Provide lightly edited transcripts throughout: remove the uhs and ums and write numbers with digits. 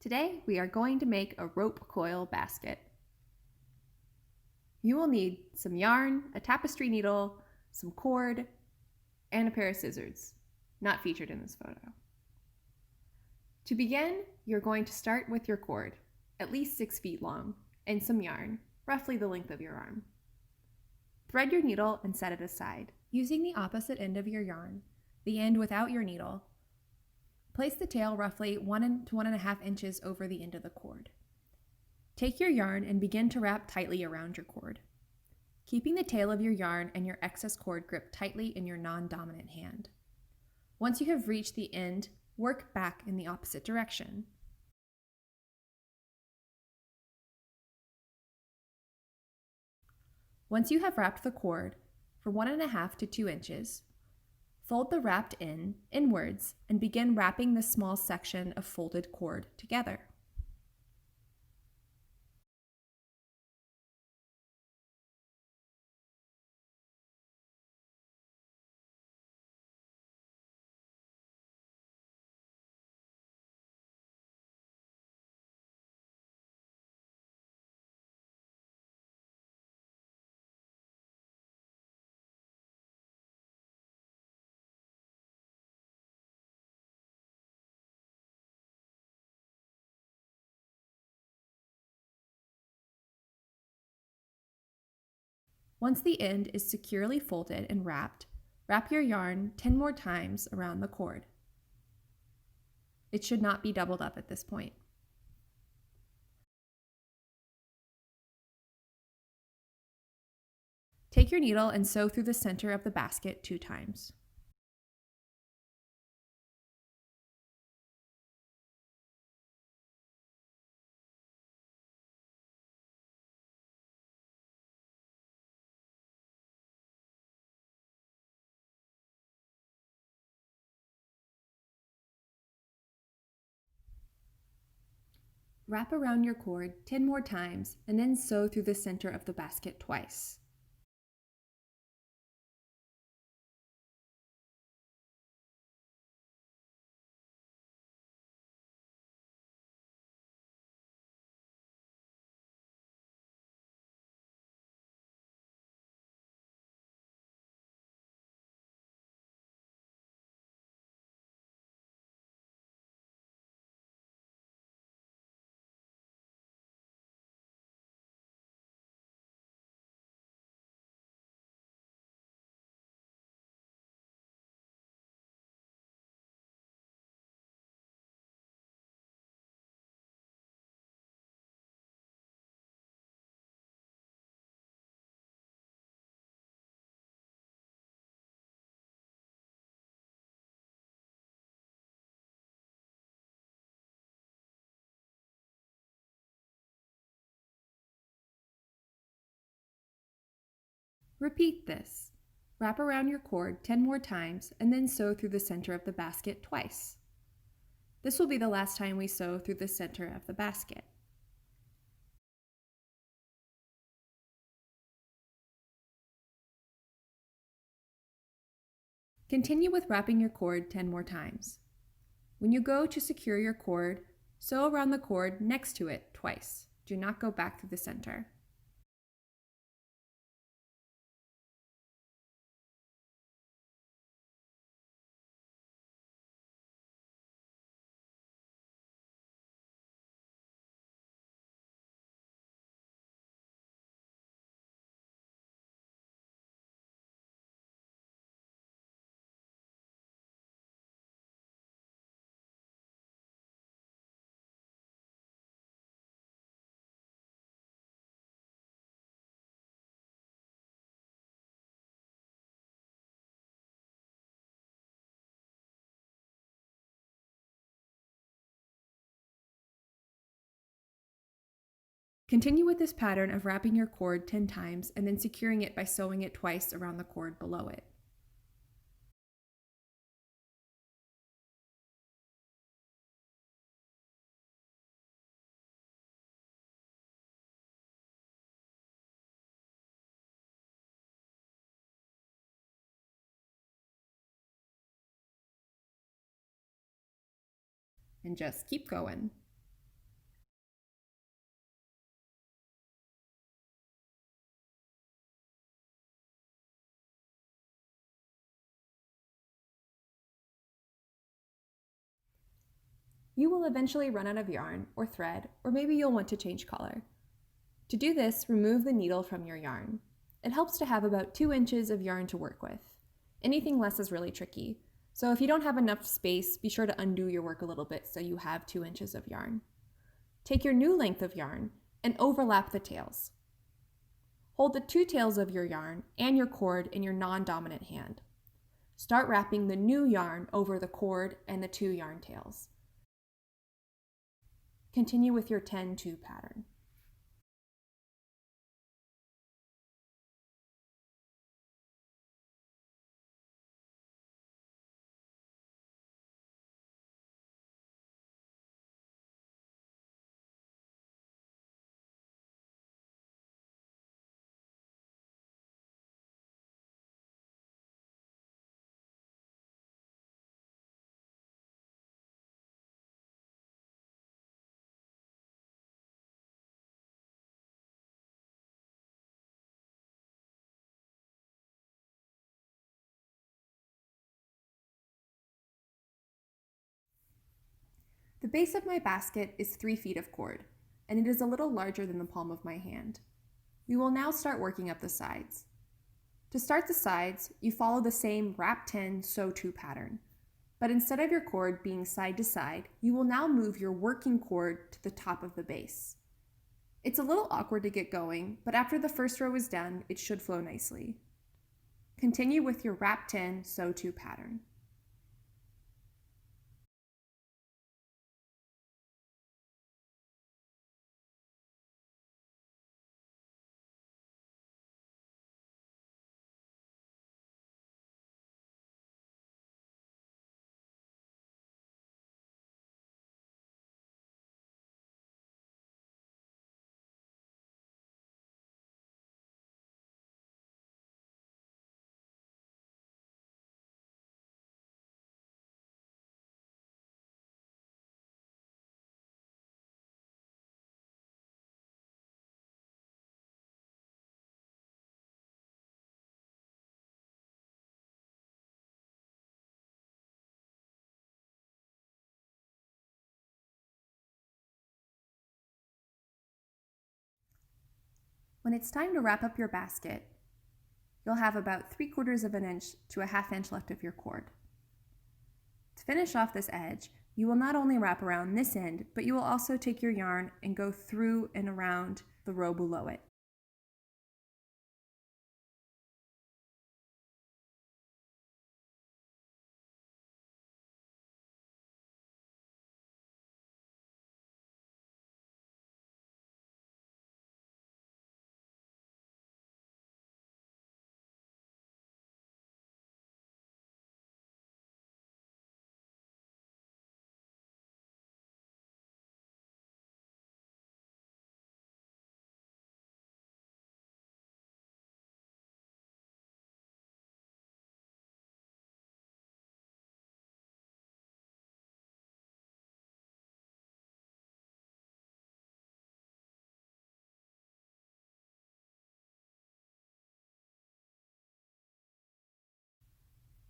Today we are going to make a rope coil basket. You will need some yarn, a tapestry needle, some cord, and a pair of scissors, not featured in this photo. To begin, you're going to start with your cord, at least 6 feet long, and some yarn, roughly the length of your arm. Thread your needle and set it aside. Using the opposite end of your yarn, the end without your needle, place the tail roughly 1 to 1.5 inches over the end of the cord. Take your yarn and begin to wrap tightly around your cord, keeping the tail of your yarn and your excess cord gripped tightly in your non-dominant hand. Once you have reached the end, work back in the opposite direction. Once you have wrapped the cord for 1.5 to 2 inches, fold the wrapped end inwards and begin wrapping the small section of folded cord together. Once the end is securely folded and wrapped, wrap your yarn 10 more times around the cord. It should not be doubled up at this point. Take your needle and sew through the center of the basket 2 times. Wrap around your cord 10 more times and then sew through the center of the basket twice. Repeat this. Wrap around your cord 10 more times and then sew through the center of the basket twice. This will be the last time we sew through the center of the basket. Continue with wrapping your cord 10 more times. When you go to secure your cord, sew around the cord next to it twice. Do not go back through the center. Continue with this pattern of wrapping your cord 10 times and then securing it by sewing it twice around the cord below it. And just keep going. You will eventually run out of yarn or thread, or maybe you'll want to change color. To do this, remove the needle from your yarn. It helps to have about 2 inches of yarn to work with. Anything less is really tricky, so if you don't have enough space, be sure to undo your work a little bit so you have 2 inches of yarn. Take your new length of yarn and overlap the tails. Hold the 2 tails of your yarn and your cord in your non-dominant hand. Start wrapping the new yarn over the cord and the 2 yarn tails. Continue with your 10-2 pattern. The base of my basket is 3 feet of cord, and it is a little larger than the palm of my hand. We will now start working up the sides. To start the sides, you follow the same wrap 10, sew 2 pattern, but instead of your cord being side to side, you will now move your working cord to the top of the base. It's a little awkward to get going, but after the first row is done, it should flow nicely. Continue with your wrap 10, sew 2 pattern. When it's time to wrap up your basket, you'll have about 3/4 of an inch to a 1/2 inch left of your cord. To finish off this edge, you will not only wrap around this end, but you will also take your yarn and go through and around the row below it.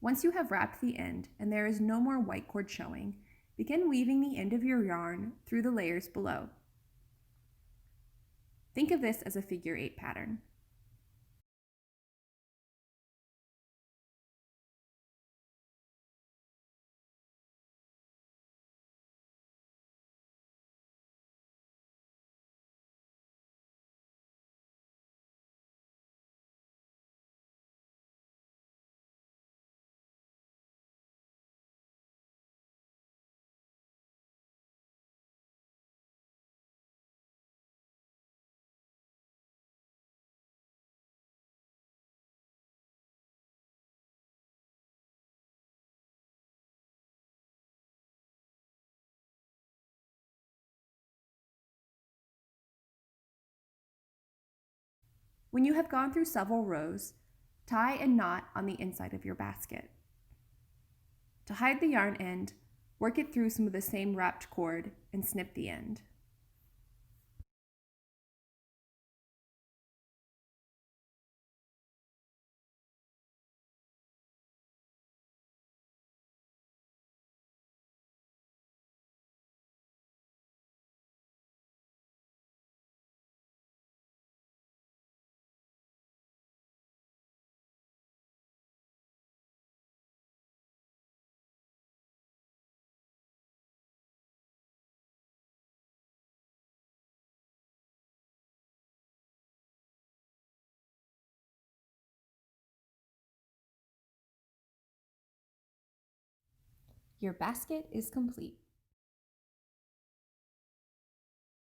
Once you have wrapped the end and there is no more white cord showing, begin weaving the end of your yarn through the layers below. Think of this as a figure 8 pattern. When you have gone through several rows, tie a knot on the inside of your basket. To hide the yarn end, work it through some of the same wrapped cord and snip the end. Your basket is complete.